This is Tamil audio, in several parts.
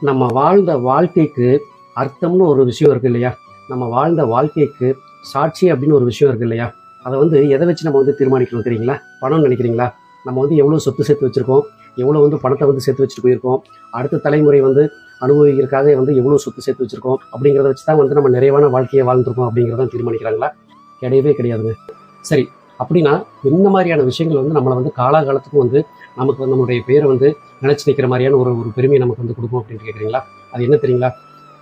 நம்ம வாழ்ந்த வாழ்க்கைக்கு அர்த்தம்னு ஒரு விஷயம் இருக்குது இல்லையா? நம்ம வாழ்ந்த வாழ்க்கைக்கு சாட்சி அப்படின்னு ஒரு விஷயம் இருக்குது இல்லையா? அதை வந்து எதை வச்சு நம்ம வந்து தீர்மானிக்கணும் தெரியுங்களா? பணம் நினைக்கிறீங்களா? நம்ம வந்து எவ்வளோ சொத்து சேர்த்து வச்சுருக்கோம், எவ்வளோ வந்து பணத்தை வந்து சேர்த்து வச்சுட்டு போயிருக்கோம், அடுத்த தலைமுறை வந்து அனுபவிக்கிறதுக்காக வந்து எவ்வளோ சொத்து சேர்த்து வச்சுருக்கோம் அப்படிங்கிறத வச்சு தான் வந்து நம்ம நிறைவான வாழ்க்கையை வாழ்ந்துருக்கோம் அப்படிங்கிறத தீர்மானிக்கிறாங்களா? கிடையவே கிடையாதுங்க. சரி, அப்படின்னா என்ன மாதிரியான விஷயங்கள் வந்து நம்மளை வந்து காலாகாலத்துக்கும் வந்து நமக்கு வந்து நம்மளுடைய பேரை வந்து நினச்சி நிற்கிற மாதிரியான ஒரு ஒரு பெருமையை நமக்கு வந்து கொடுக்கும் அப்படின்னு கேட்குறீங்களா? அது என்ன தெரியுங்களா?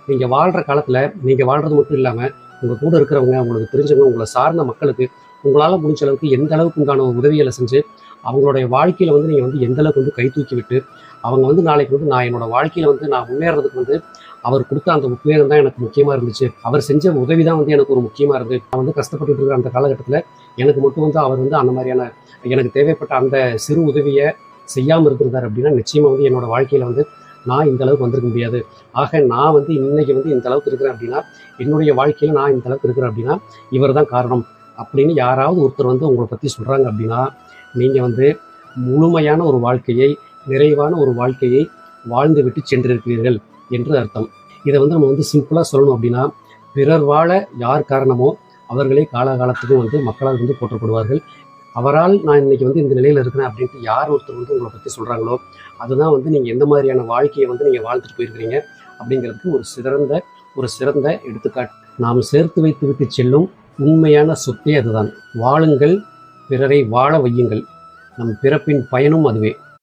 நீங்கள் வாழ்கிற காலத்தில் நீங்கள் வாழ்கிறது மட்டும் இல்லாமல் உங்கள் கூட இருக்கிறவங்க, உங்களுக்கு தெரிஞ்சவங்க, உங்களை சார்ந்த மக்களுக்கு உங்களால் முடிஞ்ச அளவுக்கு எந்த அளவுக்கு உண்டான உதவிகளை செஞ்சு அவங்களுடைய வாழ்க்கையில் வந்து நீங்கள் வந்து எந்த அளவுக்கு வந்து கை தூக்கி விட்டு அவங்க வந்து நாளைக்கு வந்து நான் என்னோடய வாழ்க்கையில் வந்து நான் முன்னேறதுக்கு வந்து அவர் கொடுத்த அந்த உத்வேகம் தான் எனக்கு முக்கியமாக இருந்துச்சு, அவர் செஞ்ச உதவி தான் வந்து எனக்கு ஒரு முக்கியமாக இருந்தது. நான் வந்து கஷ்டப்பட்டு இருக்கிற அந்த காலகட்டத்தில் எனக்கு மட்டும் வந்து அவர் வந்து அந்த மாதிரியான எனக்கு தேவைப்பட்ட அந்த சிறு உதவியை செய்யாமல் இருந்திருந்தார் அப்படின்னா நிச்சயமாக வந்து என்னோடய வாழ்க்கையில் வந்து நான் இந்த அளவுக்கு வந்திருக்க முடியாது. ஆக நான் வந்து இன்னைக்கு வந்து இந்த அளவுக்கு இருக்கிறேன் அப்படின்னா, என்னுடைய வாழ்க்கையில் நான் இந்த அளவுக்கு இருக்கிறேன் அப்படின்னா இவர் தான் காரணம் அப்படின்னு யாராவது ஒருத்தர் வந்து உங்களை பற்றி சொல்கிறாங்க அப்படின்னா, நீங்கள் வந்து முழுமையான ஒரு வாழ்க்கையை, நிறைவான ஒரு வாழ்க்கையை வாழ்ந்து விட்டு சென்றிருக்கிறீர்கள் என்று அர்த்தம். இதை வந்து நம்ம வந்து சிம்பிளாக சொல்லணும் அப்படின்னா, பிறர் வாழ யார் காரணமோ அவர்களே காலகாலத்துக்கும் வந்து மக்களால் வந்து போற்றப்படுவார்கள். அவரால் நான் இன்னைக்கு வந்து இந்த நிலையில் இருக்கிறேன் அப்படின்ட்டு யார் ஒருத்தர் வந்து உங்களை பற்றி சொல்கிறாங்களோ, அதுதான் வந்து நீங்கள் எந்த மாதிரியான வாழ்க்கையை வந்து நீங்கள் வாழ்ந்துட்டு போயிருக்கிறீங்க அப்படிங்கிறதுக்கு ஒரு சிறந்த எடுத்துக்காட்டு. நாம் சேர்த்து வைத்து விட்டு செல்லும் உண்மையான சொத்தே அதுதான். வாழுங்கள், பிறரை வாழ வையுங்கள். நம் பிறப்பின் பயனும் அதுவே.